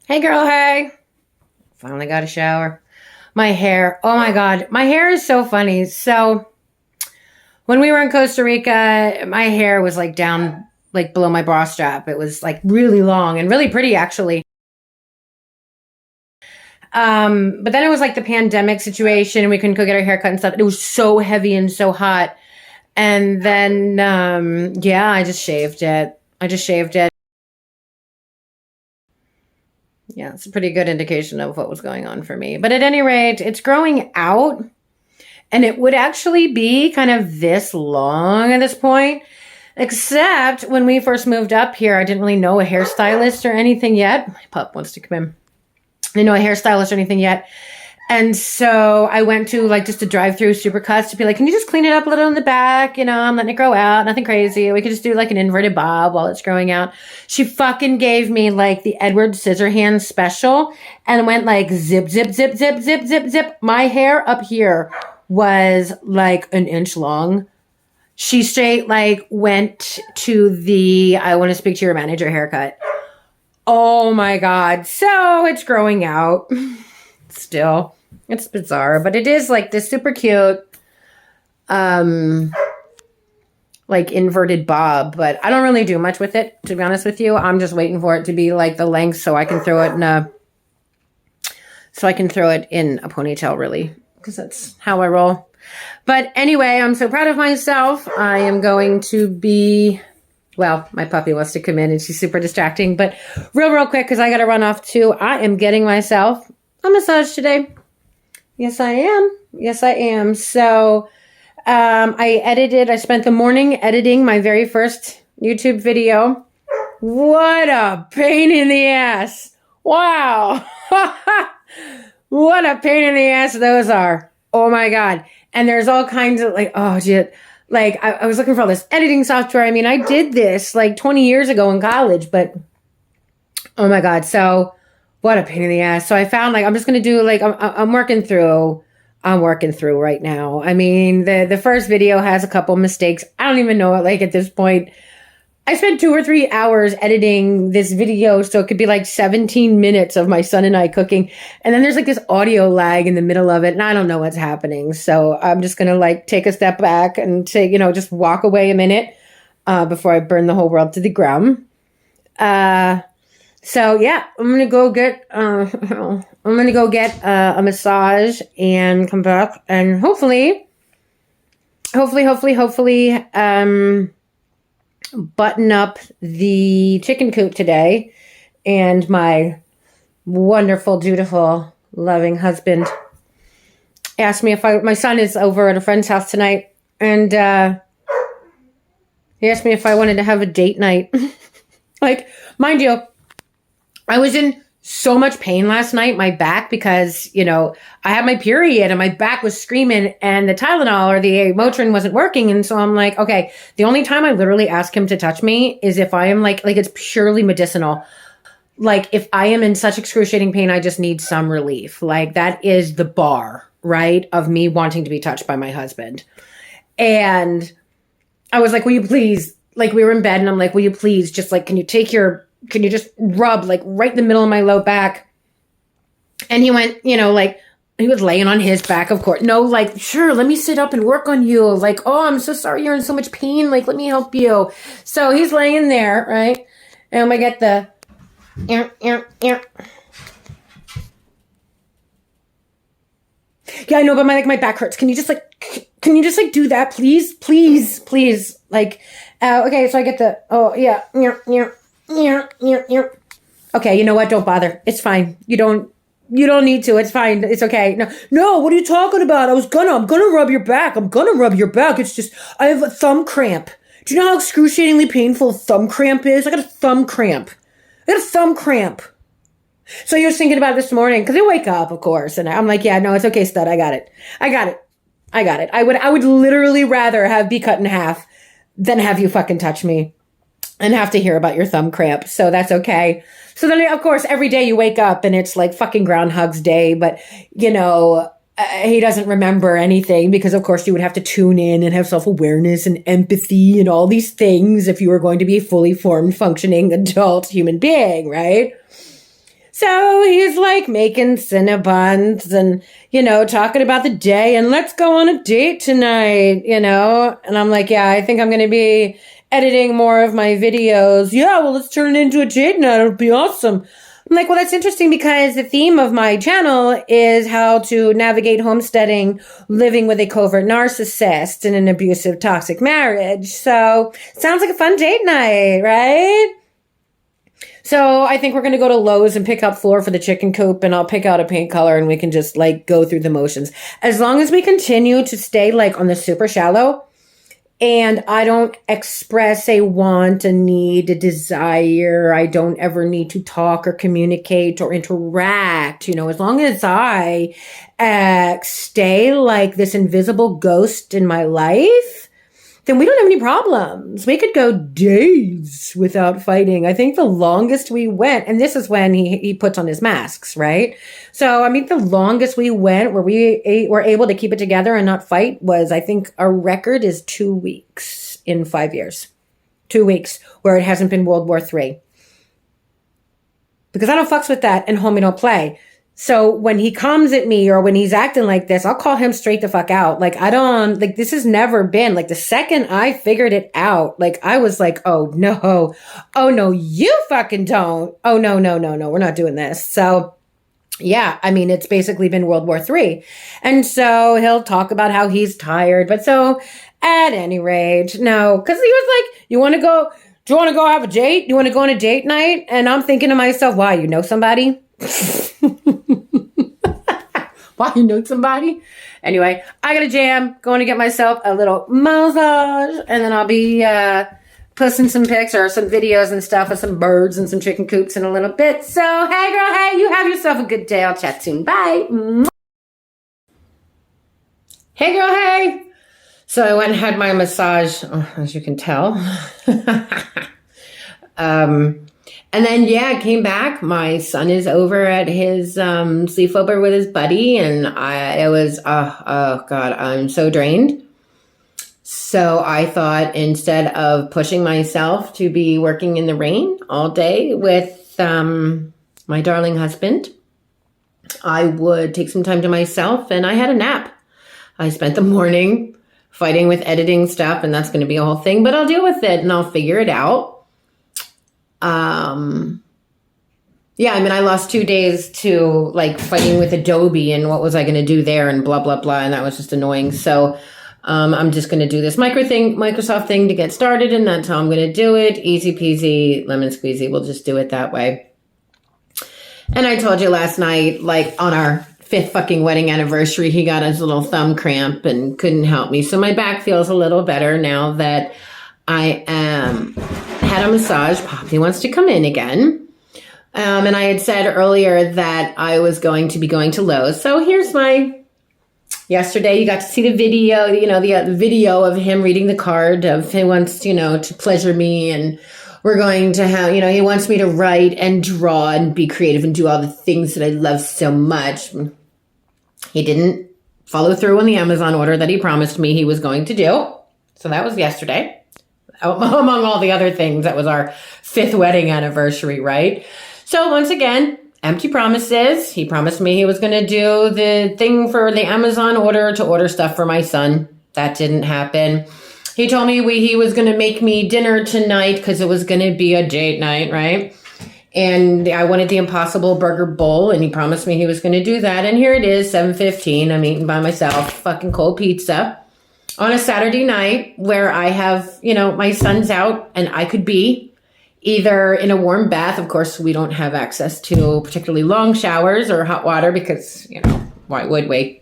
Hey girl, hey. Finally got a shower. My hair, oh my God. My hair is so funny. So when we were in Costa Rica, my hair was like down, like below my bra strap. It was like really long and really pretty actually. But then it was like the pandemic situation and we couldn't go get our hair cut and stuff. It was so heavy and so hot. And then, yeah, I just shaved it. I just shaved it. Yeah, it's a pretty good indication of what was going on for me. But at any rate, it's growing out. And it would actually be kind of this long at this point. Except when we first moved up here, I didn't really know a hairstylist or anything yet. My pup wants to come in. I didn't know a hairstylist or anything yet. And so I went to like just a drive-through Supercuts to be like, can you just clean it up a little in the back? You know, I'm letting it grow out. Nothing crazy. We could just do like an inverted bob while it's growing out. She fucking gave me like the Edward Scissorhands special and went like zip, zip, zip, zip, zip, zip, zip. My hair up here was like an inch long. She straight like went to the I want to speak to your manager haircut. Oh my God. So it's growing out still. It's bizarre, but it is like this super cute like inverted bob, but I don't really do much with it, to be honest with you. I'm just waiting for it to be like the length so I can throw it in a ponytail really, because that's how I roll. But anyway, I'm so proud of myself. I am going to be, well, my puppy wants to come in and she's super distracting, but real quick, because I got to run off too. I am getting myself a massage today. Yes, I am. Yes, I am. So I spent the morning editing my very first YouTube video. What a pain in the ass. Wow. What a pain in the ass those are. Oh my God. And there's all kinds of like, oh shit. Like I was looking for all this editing software. I mean, I did this like 20 years ago in college, but oh my God. So what a pain in the ass. So I found like, I'm just going to do like, I'm working through right now. I mean, the first video has a couple mistakes. I don't even know it. Like at this point, I spent 2 or 3 hours editing this video. So it could be like 17 minutes of my son and I cooking. And then there's like this audio lag in the middle of it. And I don't know what's happening. So I'm just going to like take a step back and take, just walk away a minute, before I burn the whole world to the ground. So yeah, I'm going to go get, a massage and come back and hopefully, button up the chicken coop today. And my wonderful, dutiful, loving husband asked me my son is over at a friend's house tonight. And, he asked me if I wanted to have a date night. Like, mind you, I was in so much pain last night, my back, because, I had my period and my back was screaming and the Tylenol or the Motrin wasn't working. And so I'm like, okay, the only time I literally ask him to touch me is if I am like it's purely medicinal. Like if I am in such excruciating pain, I just need some relief. Like that is the bar, right, of me wanting to be touched by my husband. And I was like, will you please, like we were in bed and I'm like, will you please just like, can you just rub like right in the middle of my low back? And he went, like he was laying on his back, of course. No, like, sure, let me sit up and work on you. Like, oh, I'm so sorry you're in so much pain. Like, let me help you. So he's laying there, right? And we get the, yeah, I know, but my back hurts. Can you just do that, please? Please. Like, okay, so I get the, oh, yeah. Okay, you know what? Don't bother. It's fine. You don't need to. It's fine. It's okay. No, what are you talking about? I'm gonna rub your back. It's just, I have a thumb cramp. Do you know how excruciatingly painful a thumb cramp is? I got a thumb cramp. So he was thinking about it this morning, because I wake up, of course, and I'm like, yeah, no, it's okay, stud. I got it. I would literally rather be cut in half than have you fucking touch me and have to hear about your thumb cramp. So that's okay. So then, of course, every day you wake up and it's like fucking Groundhog's Day, but, he doesn't remember anything because, of course, you would have to tune in and have self-awareness and empathy and all these things if you were going to be a fully formed, functioning adult human being, right? So he's like making Cinnabons and, talking about the day and let's go on a date tonight, And I'm like, yeah, I think I'm going to be editing more of my videos. Yeah, well, let's turn it into a date night. It'll be awesome. I'm like, well, that's interesting because the theme of my channel is how to navigate homesteading, living with a covert narcissist in an abusive, toxic marriage. So sounds like a fun date night, right? So I think we're going to go to Lowe's and pick up floor for the chicken coop, and I'll pick out a paint color and we can just like go through the motions. As long as we continue to stay like on the super shallow and I don't express a want, a need, a desire, I don't ever need to talk or communicate or interact, as long as I stay like this invisible ghost in my life, then we don't have any problems. We could go days without fighting. I think the longest we went, and this is when he puts on his masks, right? So, the longest we went where we were able to keep it together and not fight was, I think our record is 2 weeks in 5 years. 2 weeks where it hasn't been World War III. Because I don't fucks with that and homie don't play. So when he comes at me or when he's acting like this, I'll call him straight the fuck out. Like, this has never been, like, the second I figured it out, like, I was like, oh no, you fucking don't. Oh, no, we're not doing this. So, yeah, it's basically been World War III. And so he'll talk about how he's tired. But so, at any rate, no, because he was like, do you want to go have a date? Do you want to go on a date night? And I'm thinking to myself, why, you know somebody? Why, you know somebody? Anyway, I got a jam. Going to get myself a little massage, and then I'll be posting some pics or some videos and stuff of some birds and some chicken coops in a little bit. So, hey girl, hey, you have yourself a good day. I'll chat soon. Bye. Hey girl, hey. So I went and had my massage, as you can tell. And then, I came back. My son is over at his sleepover with his buddy, and oh God, I'm so drained. So I thought instead of pushing myself to be working in the rain all day with my darling husband, I would take some time to myself, and I had a nap. I spent the morning fighting with editing stuff, and that's going to be a whole thing, but I'll deal with it and I'll figure it out. I lost 2 days to like fighting with Adobe and what was I going to do there and blah, blah, blah. And that was just annoying. So, I'm just going to do this Microsoft thing to get started. And that's how I'm going to do it. Easy peasy, lemon squeezy. We'll just do it that way. And I told you last night, like on our 5th fucking wedding anniversary, he got his little thumb cramp and couldn't help me. So my back feels a little better now that I had a massage. Poppy wants to come in again. And I had said earlier that I was going to be going to Lowe's. So here's yesterday you got to see the video, the video of him reading the card of he wants, to pleasure me. And we're going to have, he wants me to write and draw and be creative and do all the things that I love so much. He didn't follow through on the Amazon order that he promised me he was going to do. So that was yesterday. Among all the other things, that was our 5th wedding anniversary, right? So once again, empty promises. He promised me he was going to do the thing for the Amazon order to order stuff for my son. That didn't happen. He told me he was going to make me dinner tonight because it was going to be a date night, right? And I wanted the Impossible Burger Bowl, and he promised me he was going to do that. And here it is, 7:15. I'm eating by myself, fucking cold pizza on a Saturday night where I have, my son's out and I could be either in a warm bath. Of course, we don't have access to particularly long showers or hot water because, why would we?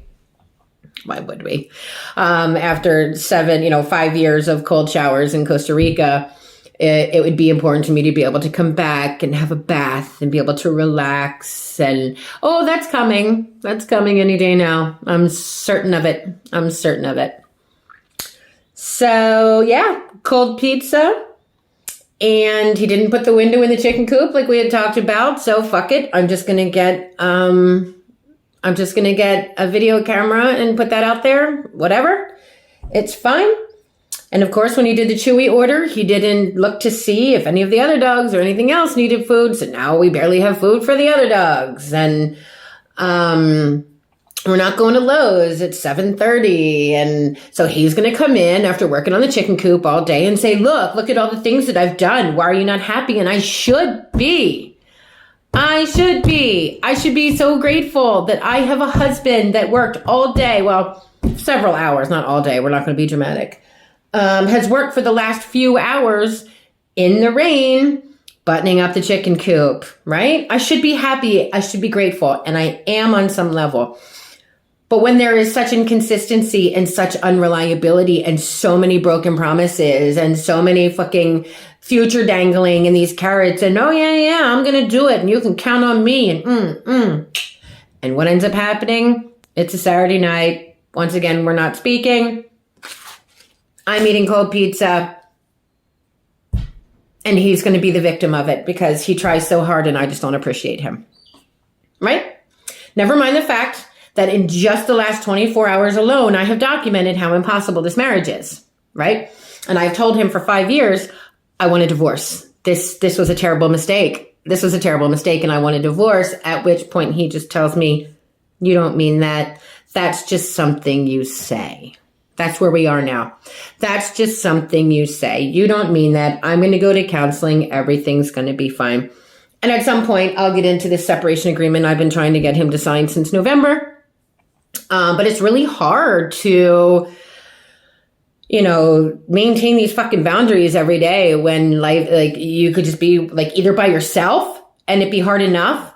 After 5 years of cold showers in Costa Rica, it would be important to me to be able to come back and have a bath and be able to relax. And, that's coming. That's coming any day now. I'm certain of it. So, cold pizza. And he didn't put the window in the chicken coop like we had talked about. So fuck it. I'm just going to get a video camera and put that out there. Whatever. It's fine. And of course, when he did the Chewy order, he didn't look to see if any of the other dogs or anything else needed food. So now we barely have food for the other dogs. And we're not going to Lowe's at 7:30. And so he's going to come in after working on the chicken coop all day and say, look at all the things that I've done. Why are you not happy? And I should be. I should be so grateful that I have a husband that worked all day. Well, several hours, not all day. We're not going to be dramatic. Has worked for the last few hours in the rain, buttoning up the chicken coop, right? I should be happy. I should be grateful. And I am on some level. But when there is such inconsistency and such unreliability and so many broken promises and so many fucking future dangling and these carrots and, oh, yeah, I'm going to do it and you can count on me and what ends up happening? It's a Saturday night. Once again, we're not speaking. I'm eating cold pizza. And he's going to be the victim of it because he tries so hard and I just don't appreciate him. Right? Never mind the fact that in just the last 24 hours alone, I have documented how impossible this marriage is. Right? And I've told him for 5 years, I want a divorce. This was a terrible mistake. This was a terrible mistake and I want a divorce. At which point he just tells me, you don't mean that. That's just something you say. That's where we are now. That's just something you say. You don't mean that. I'm going to go to counseling. Everything's going to be fine. And at some point, I'll get into this separation agreement I've been trying to get him to sign since November. But it's really hard to, maintain these fucking boundaries every day when life, like you could just be like either by yourself and it be hard enough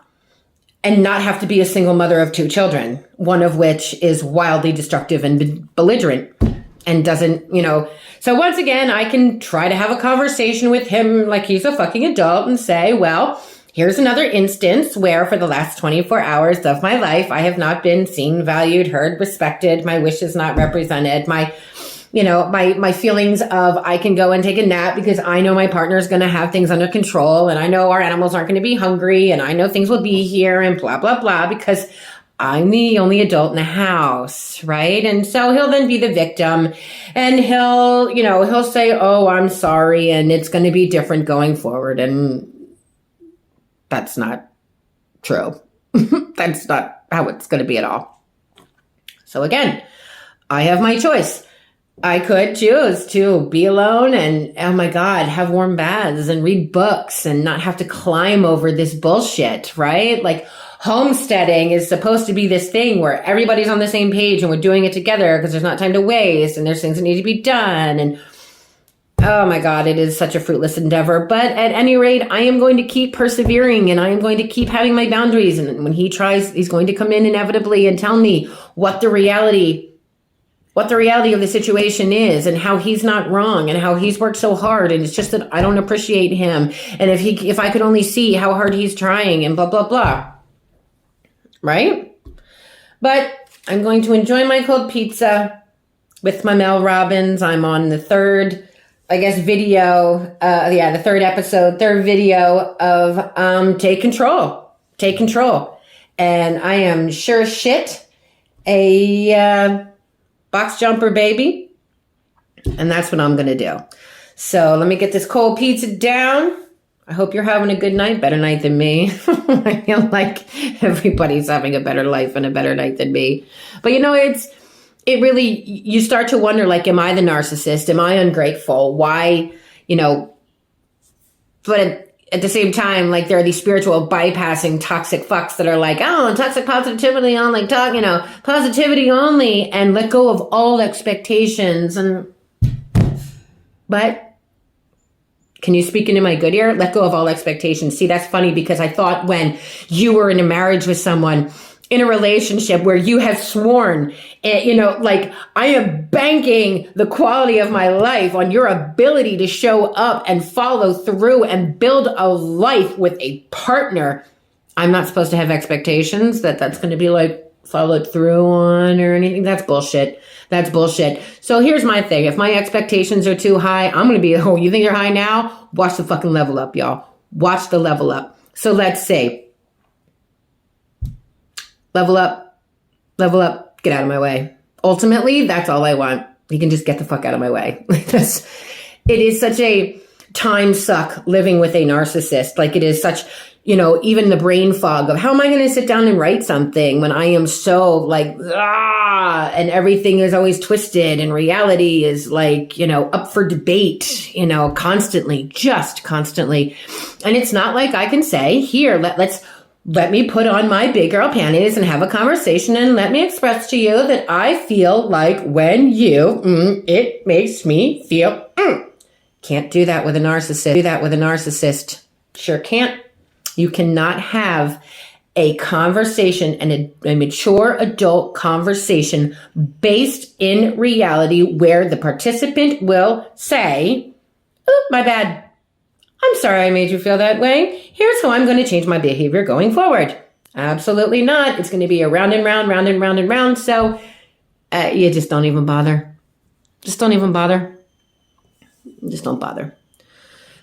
and not have to be a single mother of 2 children, one of which is wildly destructive and belligerent and doesn't, So once again, I can try to have a conversation with him like he's a fucking adult and say, well, here's another instance where for the last 24 hours of my life, I have not been seen, valued, heard, respected. My wishes not represented. My feelings of I can go and take a nap because I know my partner is going to have things under control and I know our animals aren't going to be hungry and I know things will be here and blah, blah, blah, because I'm the only adult in the house, right? And so he'll then be the victim and he'll say, oh, I'm sorry. And it's going to be different going forward. And that's not true. That's not how it's going to be at all. So again, I have my choice. I could choose to be alone and, oh my God, have warm baths and read books and not have to climb over this bullshit, right? Like homesteading is supposed to be this thing where everybody's on the same page and we're doing it together because there's not time to waste and there's things that need to be done. And oh my God, it is such a fruitless endeavor. But at any rate, I am going to keep persevering and I am going to keep having my boundaries. And when he tries, he's going to come in inevitably and tell me what the reality of the situation is and how he's not wrong and how he's worked so hard. And it's just that I don't appreciate him. And if I could only see how hard he's trying and blah, blah, blah. Right? But I'm going to enjoy my cold pizza with my Mel Robbins. I'm on the third, video. The third video of Take Control. Take Control. And I am sure as shit a box jumper baby. And that's what I'm going to do. So let me get this cold pizza down. I hope you're having a good night. Better night than me. I feel like everybody's having a better life and a better night than me. But it really, you start to wonder, like, am I the narcissist? Am I ungrateful? Why, but at the same time, like, there are these spiritual bypassing toxic fucks that are like, oh, toxic positivity only, positivity only, and let go of all expectations. But can you speak into my good ear? Let go of all expectations. See, that's funny because I thought when you were in a marriage with someone, in a relationship where you have sworn, like, I am banking the quality of my life on your ability to show up and follow through and build a life with a partner. I'm not supposed to have expectations that's going to be like followed through on or anything. That's bullshit. That's bullshit. So here's my thing. If my expectations are too high, I'm going to be, oh, you think you're high now? Watch the fucking level up, y'all. Watch the level up. So let's see. Level up, get out of my way. Ultimately, that's all I want. he can just get the fuck out of my way. It is such a time suck living with a narcissist. Like, it is such, even the brain fog of how am I going to sit down and write something when I am so like, and everything is always twisted and reality is like, up for debate, constantly. And it's not like I can say, here, let me put on my big girl panties and have a conversation and let me express to you that I feel like when it makes me feel, Can't do that with a narcissist. Sure can't. You cannot have a conversation and a mature adult conversation based in reality where the participant will say, oh, my bad. I'm sorry I made you feel that way. Here's how I'm going to change my behavior going forward. Absolutely not. It's going to be a round and round, round and round and round. So you just don't even bother. Just don't bother.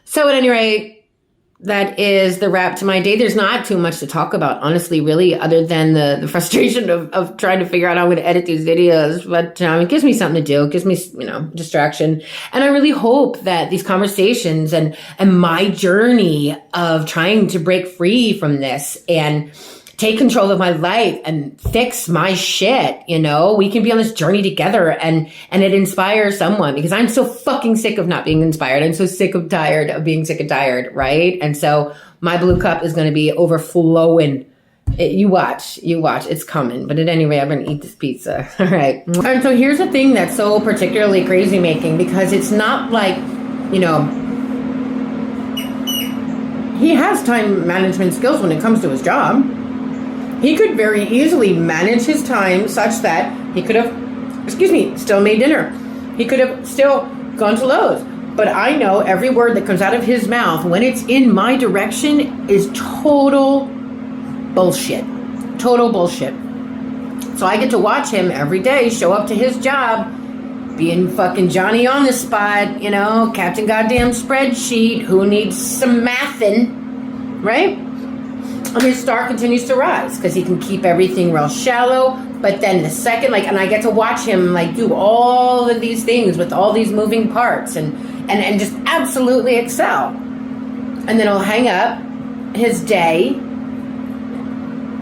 So at any rate, that is the wrap to my day. There's not too much to talk about, honestly, really, other than the frustration of trying to figure out how I'm going to edit these videos. But it gives me something to do. It gives me, distraction. And I really hope that these conversations and my journey of trying to break free from this and take control of my life and fix my shit, we can be on this journey together and it inspires someone, because I'm so fucking sick of not being inspired. I'm so tired of being sick and tired, right? And so my blue cup is going to be overflowing. You watch, it's coming. But at any rate, I'm going to eat this pizza. All right. And so here's the thing that's so particularly crazy making, because it's not like, he has time management skills when it comes to his job. He could very easily manage his time such that he could have, still made dinner. He could have still gone to Lowe's. But I know every word that comes out of his mouth, when it's in my direction, is total bullshit. Total bullshit. So I get to watch him every day show up to his job, being fucking Johnny on the spot, Captain Goddamn Spreadsheet, who needs some mathin', right? And his star continues to rise because he can keep everything real shallow. But then the second, and I get to watch him do all of these things with all these moving parts and just absolutely excel. And then he'll hang up his day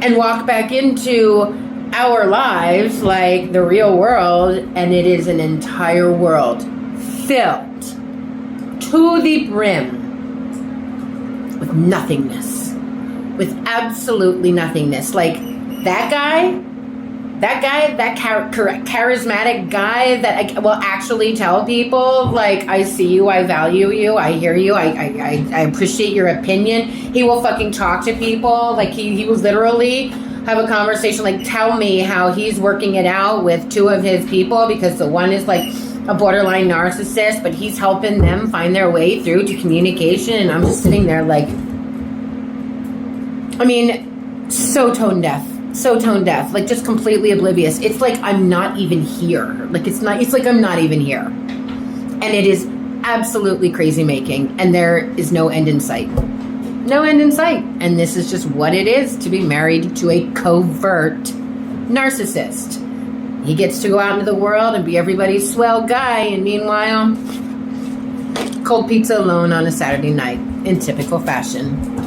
and walk back into our lives, like the real world, and it is an entire world filled to the brim with nothingness. With absolutely nothingness. Like that charismatic guy that I will actually tell people, like, I see you, I value you, I hear you, I appreciate your opinion. He will fucking talk to people. Like he will literally have a conversation, like tell me how he's working it out with two of his people, because the one is like a borderline narcissist, but he's helping them find their way through to communication. And I'm just sitting there like, so tone deaf, like just completely oblivious. It's like I'm not even here. It's like I'm not even here. And it is absolutely crazy making. And there is no end in sight. No end in sight. And this is just what it is to be married to a covert narcissist. He gets to go out into the world and be everybody's swell guy. And meanwhile, cold pizza alone on a Saturday night in typical fashion.